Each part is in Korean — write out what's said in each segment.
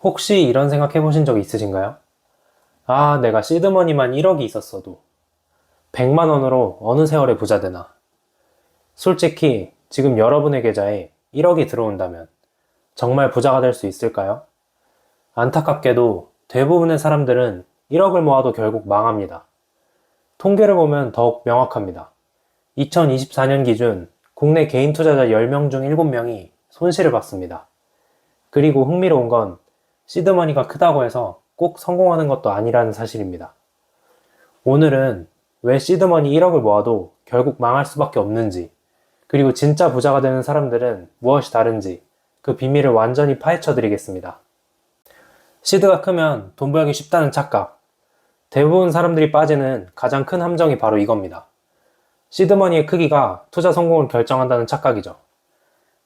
혹시 이런 생각 해보신 적 있으신가요? 아, 내가 시드머니만 1억이 있었어도 100만 원으로 어느 세월에 부자 되나? 솔직히 지금 여러분의 계좌에 1억이 들어온다면 정말 부자가 될 수 있을까요? 안타깝게도 대부분의 사람들은 1억을 모아도 결국 망합니다. 통계를 보면 더욱 명확합니다. 2024년 기준 국내 개인 투자자 10명 중 7명이 손실을 봤습니다. 그리고 흥미로운 건 시드머니가 크다고 해서 꼭 성공하는 것도 아니라는 사실입니다. 오늘은 왜 시드머니 1억을 모아도 결국 망할 수밖에 없는지, 그리고 진짜 부자가 되는 사람들은 무엇이 다른지 그 비밀을 완전히 파헤쳐 드리겠습니다. 시드가 크면 돈 벌기 쉽다는 착각. 대부분 사람들이 빠지는 가장 큰 함정이 바로 이겁니다. 시드머니의 크기가 투자 성공을 결정한다는 착각이죠.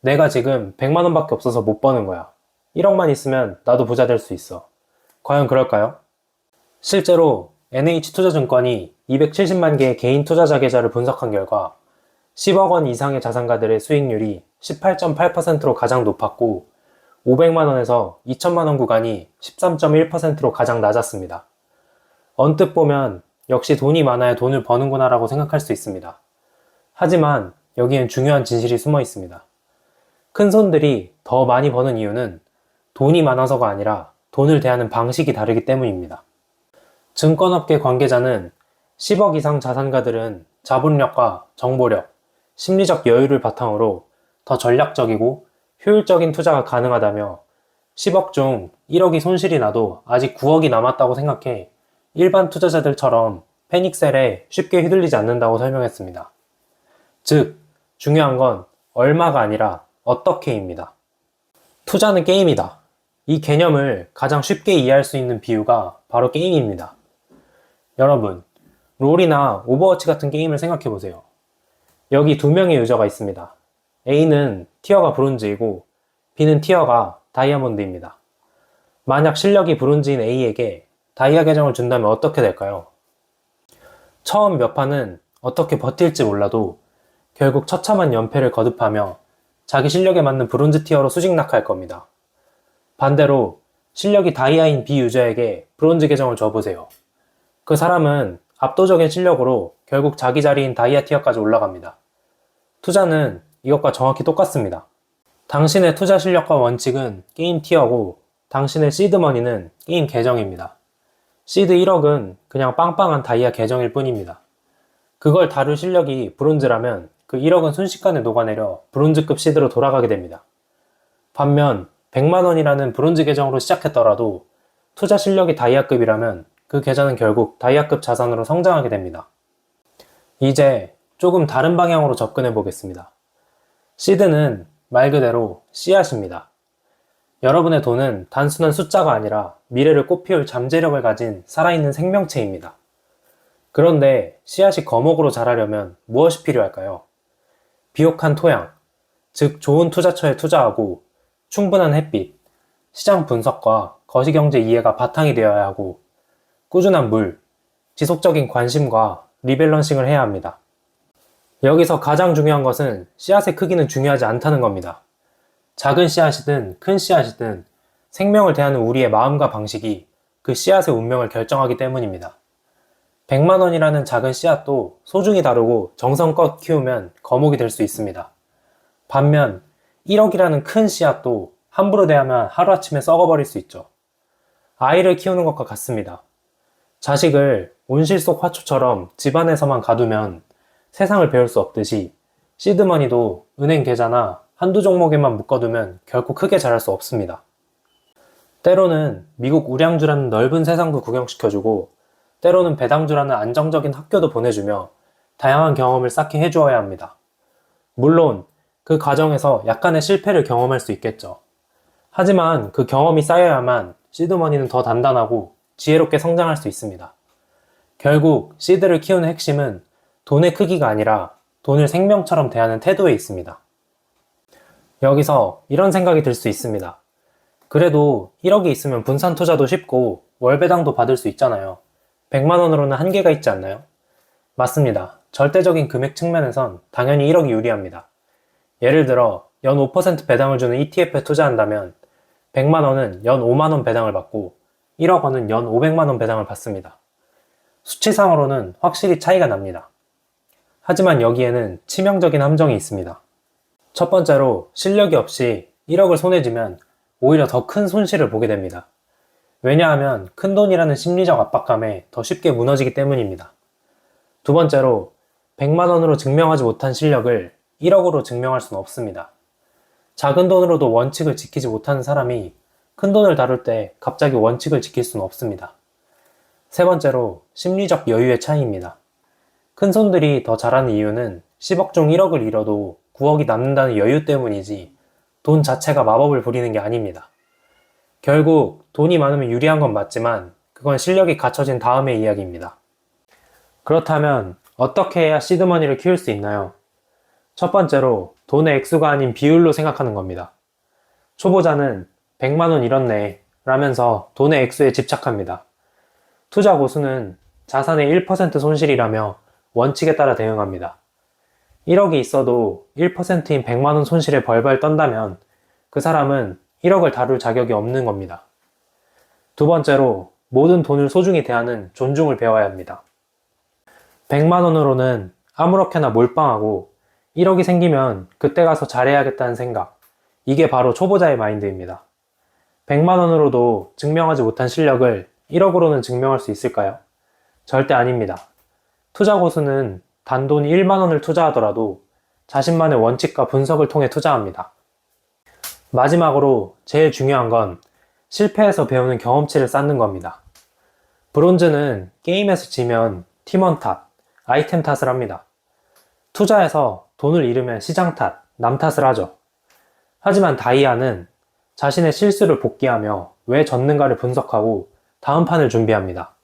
내가 지금 100만 원밖에 없어서 못 버는 거야. 1억만 있으면 나도 부자 될 수 있어. 과연 그럴까요? 실제로 NH투자증권이 270만 개의 개인 투자자 계좌를 분석한 결과 10억 원 이상의 자산가들의 수익률이 18.8%로 가장 높았고 500만 원에서 2천만 원 구간이 13.1%로 가장 낮았습니다. 언뜻 보면 역시 돈이 많아야 돈을 버는구나 라고 생각할 수 있습니다. 하지만 여기엔 중요한 진실이 숨어 있습니다. 큰 손들이 더 많이 버는 이유는 돈이 많아서가 아니라 돈을 대하는 방식이 다르기 때문입니다. 증권업계 관계자는 10억 이상 자산가들은 자본력과 정보력, 심리적 여유를 바탕으로 더 전략적이고 효율적인 투자가 가능하다며 10억 중 1억이 손실이 나도 아직 9억이 남았다고 생각해 일반 투자자들처럼 패닉셀에 쉽게 휘둘리지 않는다고 설명했습니다. 즉, 중요한 건 얼마가 아니라 어떻게입니다. 투자는 게임이다. 이 개념을 가장 쉽게 이해할 수 있는 비유가 바로 게임입니다. 여러분, 롤이나 오버워치 같은 게임을 생각해보세요. 여기 두 명의 유저가 있습니다. A는 티어가 브론즈이고 B는 티어가 다이아몬드입니다. 만약 실력이 브론즈인 A에게 다이아 계정을 준다면 어떻게 될까요? 처음 몇 판은 어떻게 버틸지 몰라도 결국 처참한 연패를 거듭하며 자기 실력에 맞는 브론즈 티어로 수직 낙하할 겁니다. 반대로 실력이 다이아인 B 유저에게 브론즈 계정을 줘보세요. 그 사람은 압도적인 실력으로 결국 자기 자리인 다이아 티어까지 올라갑니다. 투자는 이것과 정확히 똑같습니다. 당신의 투자 실력과 원칙은 게임 티어고 당신의 시드머니는 게임 계정입니다. 시드 1억은 그냥 빵빵한 다이아 계정일 뿐입니다. 그걸 다룰 실력이 브론즈라면 그 1억은 순식간에 녹아내려 브론즈급 시드로 돌아가게 됩니다. 반면 100만 원이라는 브론즈 계정으로 시작했더라도 투자 실력이 다이아급이라면 그 계좌는 결국 다이아급 자산으로 성장하게 됩니다. 이제 조금 다른 방향으로 접근해 보겠습니다. 시드는 말 그대로 씨앗입니다. 여러분의 돈은 단순한 숫자가 아니라 미래를 꽃피울 잠재력을 가진 살아있는 생명체입니다. 그런데 씨앗이 거목으로 자라려면 무엇이 필요할까요? 비옥한 토양, 즉 좋은 투자처에 투자하고 충분한 햇빛, 시장 분석과 거시경제 이해가 바탕이 되어야 하고 꾸준한 물, 지속적인 관심과 리밸런싱을 해야 합니다. 여기서 가장 중요한 것은 씨앗의 크기는 중요하지 않다는 겁니다. 작은 씨앗이든 큰 씨앗이든 생명을 대하는 우리의 마음과 방식이 그 씨앗의 운명을 결정하기 때문입니다. 100만 원이라는 작은 씨앗도 소중히 다루고 정성껏 키우면 거목이 될 수 있습니다. 반면 1억이라는 큰 씨앗도 함부로 대하면 하루아침에 썩어버릴 수 있죠. 아이를 키우는 것과 같습니다. 자식을 온실 속 화초처럼 집안에서만 가두면 세상을 배울 수 없듯이 시드머니도 은행 계좌나 한두 종목에만 묶어두면 결코 크게 자랄 수 없습니다. 때로는 미국 우량주라는 넓은 세상도 구경시켜주고 때로는 배당주라는 안정적인 학교도 보내주며 다양한 경험을 쌓게 해주어야 합니다. 물론 그 과정에서 약간의 실패를 경험할 수 있겠죠. 하지만 그 경험이 쌓여야만 시드머니는 더 단단하고 지혜롭게 성장할 수 있습니다. 결국 시드를 키우는 핵심은 돈의 크기가 아니라 돈을 생명처럼 대하는 태도에 있습니다. 여기서 이런 생각이 들 수 있습니다. 그래도 1억이 있으면 분산 투자도 쉽고 월배당도 받을 수 있잖아요. 100만 원으로는 한계가 있지 않나요? 맞습니다. 절대적인 금액 측면에선 당연히 1억이 유리합니다. 예를 들어 연 5% 배당을 주는 ETF에 투자한다면 100만 원은 연 5만 원 배당을 받고 1억 원은 연 500만 원 배당을 받습니다. 수치상으로는 확실히 차이가 납니다. 하지만 여기에는 치명적인 함정이 있습니다. 첫 번째로 실력이 없이 1억을 손에 쥐면 오히려 더 큰 손실을 보게 됩니다. 왜냐하면 큰돈이라는 심리적 압박감에 더 쉽게 무너지기 때문입니다. 두 번째로 100만 원으로 증명하지 못한 실력을 1억으로 증명할 수는 없습니다. 작은 돈으로도 원칙을 지키지 못하는 사람이 큰 돈을 다룰 때 갑자기 원칙을 지킬 수는 없습니다. 세 번째로 심리적 여유의 차이입니다. 큰 손들이 더 잘하는 이유는 10억 중 1억을 잃어도 9억이 남는다는 여유 때문이지 돈 자체가 마법을 부리는 게 아닙니다. 결국 돈이 많으면 유리한 건 맞지만 그건 실력이 갖춰진 다음의 이야기입니다. 그렇다면 어떻게 해야 시드머니를 키울 수 있나요? 첫 번째로 돈의 액수가 아닌 비율로 생각하는 겁니다. 초보자는 100만 원 잃었네 라면서 돈의 액수에 집착합니다. 투자 고수는 자산의 1% 손실이라며 원칙에 따라 대응합니다. 1억이 있어도 1%인 100만 원 손실에 벌벌 떤다면 그 사람은 1억을 다룰 자격이 없는 겁니다. 두 번째로 모든 돈을 소중히 대하는 존중을 배워야 합니다. 100만 원으로는 아무렇게나 몰빵하고 1억이 생기면 그때 가서 잘해야겠다는 생각, 이게 바로 초보자의 마인드입니다. 100만 원으로도 증명하지 못한 실력을 1억으로는 증명할 수 있을까요? 절대 아닙니다. 투자 고수는 단돈 1만 원을 투자하더라도 자신만의 원칙과 분석을 통해 투자합니다. 마지막으로 제일 중요한 건 실패해서 배우는 경험치를 쌓는 겁니다. 브론즈는 게임에서 지면 팀원 탓, 아이템 탓을 합니다. 투자에서 돈을 잃으면 시장 탓, 남 탓을 하죠. 하지만 다이아는 자신의 실수를 복귀하며 왜 졌는가를 분석하고 다음 판을 준비합니다.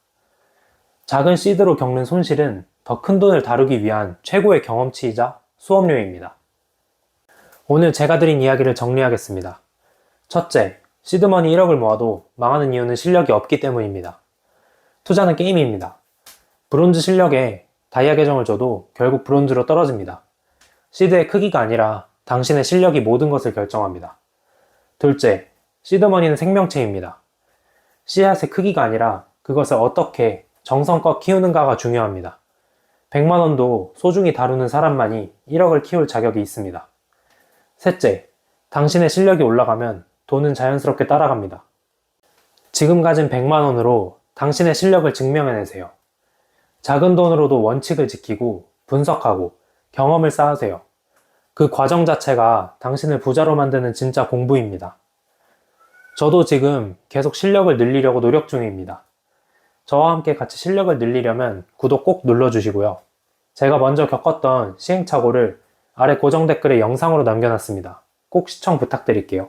작은 시드로 겪는 손실은 더 큰 돈을 다루기 위한 최고의 경험치이자 수업료입니다. 오늘 제가 드린 이야기를 정리하겠습니다. 첫째, 시드머니 1억을 모아도 망하는 이유는 실력이 없기 때문입니다. 투자는 게임입니다. 브론즈 실력에 다이아 계정을 줘도 결국 브론즈로 떨어집니다. 시드의 크기가 아니라 당신의 실력이 모든 것을 결정합니다. 둘째, 시드머니는 생명체입니다. 씨앗의 크기가 아니라 그것을 어떻게 정성껏 키우는가가 중요합니다. 100만 원도 소중히 다루는 사람만이 1억을 키울 자격이 있습니다. 셋째, 당신의 실력이 올라가면 돈은 자연스럽게 따라갑니다. 지금 가진 100만 원으로 당신의 실력을 증명해내세요. 작은 돈으로도 원칙을 지키고 분석하고 경험을 쌓으세요. 그 과정 자체가 당신을 부자로 만드는 진짜 공부입니다. 저도 지금 계속 실력을 늘리려고 노력 중입니다. 저와 함께 같이 실력을 늘리려면 구독 꼭 눌러주시고요. 제가 먼저 겪었던 시행착오를 아래 고정 댓글에 영상으로 남겨놨습니다. 꼭 시청 부탁드릴게요.